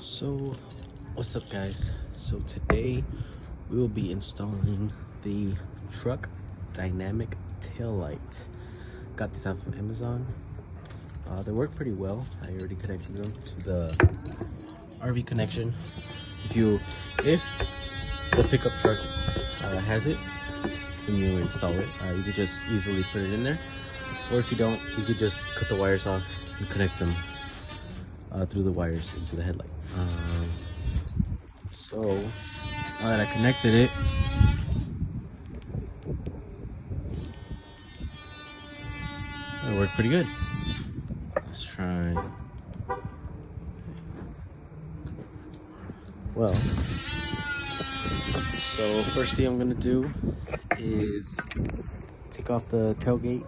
So what's up, guys? So today we will be installing the Truck Dynamic Taillight. Got these out from Amazon. They work pretty well. I already connected them to the RV connection. If the pickup truck has it, when you install it, you could just easily put it in there, or if you don't, you could just cut the wires off and connect them through the wires into the headlight. So now that I connected it, it worked pretty good. Let's try. Well, so first thing I'm gonna do is take off the tailgate,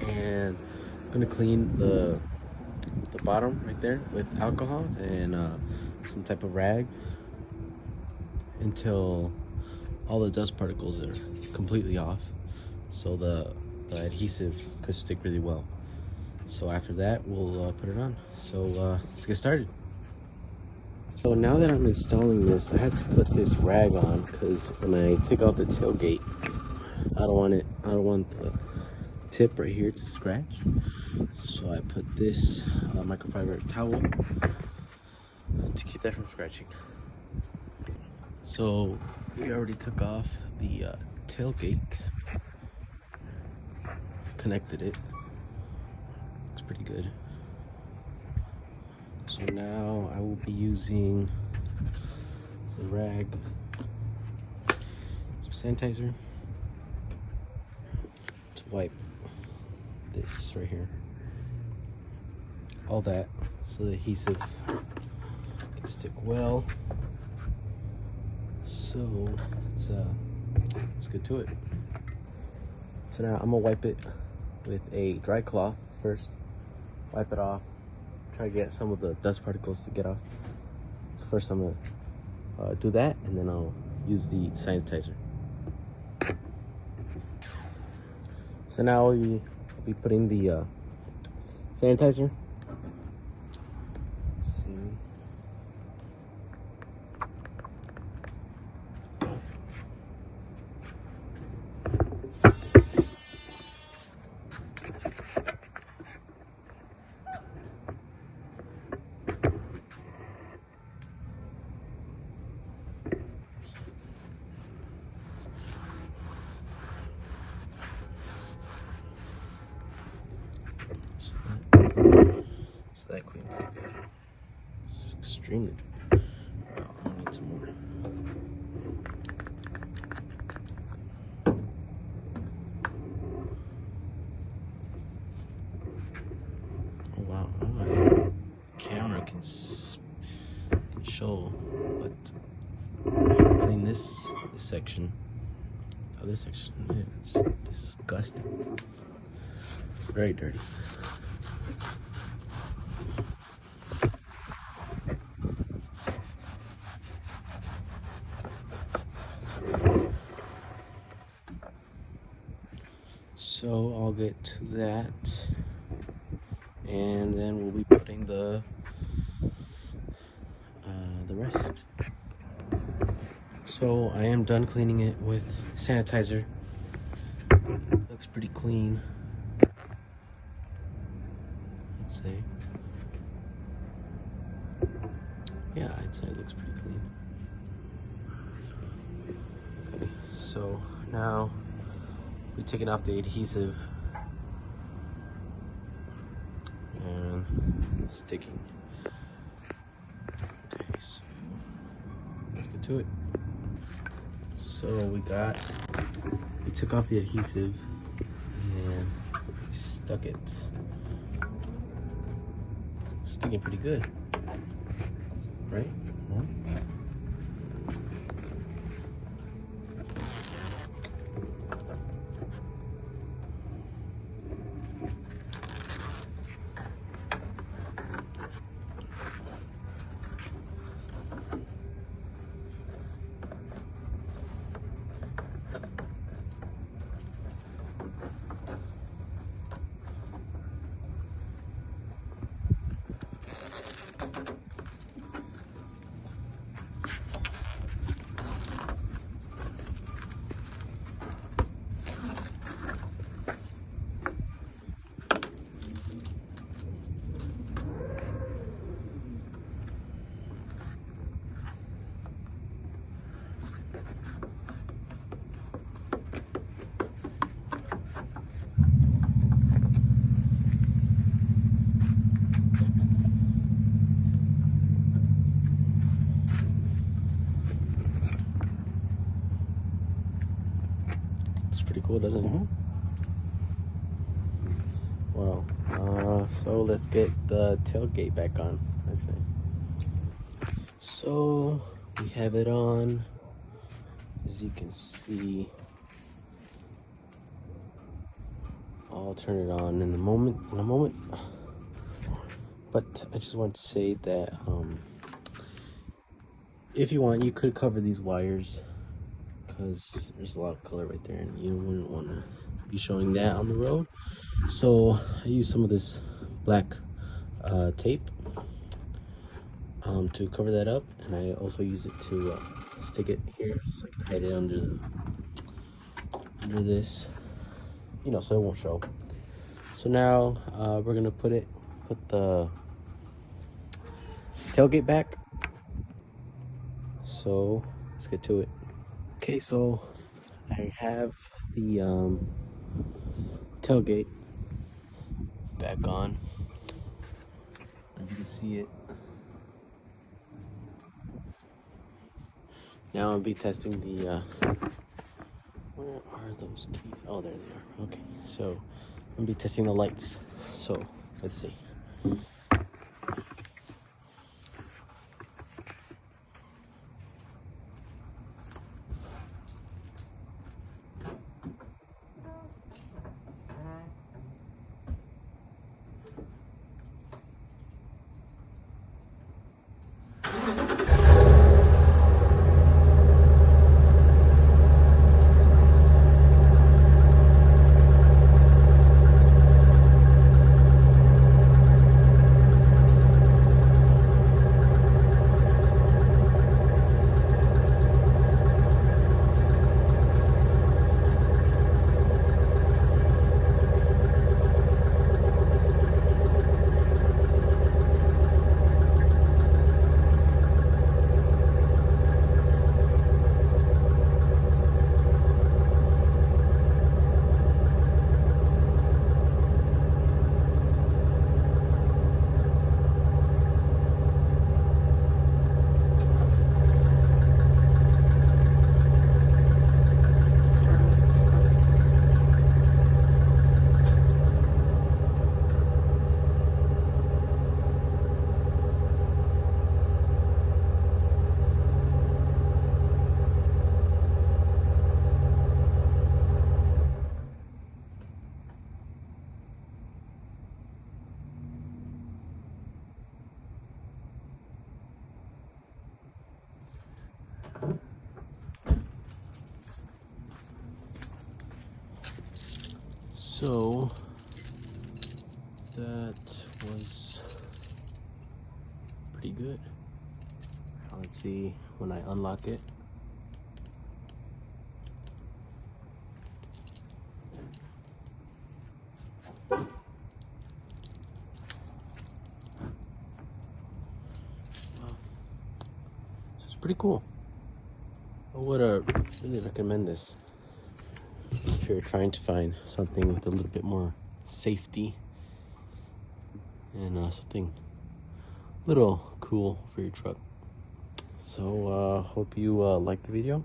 and I'm gonna clean the bottom right there with alcohol and some type of rag until all the dust particles are completely off, so the adhesive could stick really well. So after that, we'll put it on. So let's get started. So now that I'm installing this, I had to put this rag on because when I take off the tailgate, I don't want the tip right here to scratch. So I put this microfiber towel to keep that from scratching. So we already took off the tailgate, connected it. Looks pretty good. So now I will be using the rag, some sanitizer to wipe this right here, all that, so the adhesive can stick well. So let's get to it. So now I'm gonna wipe it with a dry cloth first. Wipe it off. Try to get some of the dust particles to get off. So first I'm gonna do that, and then I'll use the sanitizer. So now I'll be putting the sanitizer. Let's see. So that cleaned pretty good. It's extremely good. Wow, I need some more. Oh wow, I don't know if the camera can show, but clean this section. Oh, this section, man, it's disgusting. Very dirty. So I'll get to that, and then we'll be putting the rest. So I am done cleaning it with sanitizer. Looks pretty clean, I'd say. Yeah, I'd say it looks pretty clean. Okay, so now we're taking off the adhesive and sticking. Okay, so let's get to it. So we took off the adhesive and stuck it. Sticking pretty good, right? No? cool, doesn't it? Wow. So let's get the tailgate back on. I say. So we have it on. As you can see, I'll turn it on in a moment. But I just want to say that if you want, you could cover these wires because there's a lot of color right there, and you wouldn't want to be showing that on the road. So I use some of this black tape to cover that up, and I also use it to stick it here so I can hide it under this, you know, so it won't show. So now we're gonna put the tailgate back. So let's get to it. Okay, so I have the tailgate back on. As you can see it. Now I'll be testing the where are those keys? Oh, there they are. Okay, so I'm gonna be testing the lights. So let's see. So that was pretty good. Now let's see when I unlock it. Wow. So it's pretty cool. I would really recommend this if you're trying to find something with a little bit more safety and something little cool for your truck. So hope you liked the video.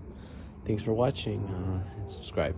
Thanks for watching and subscribe.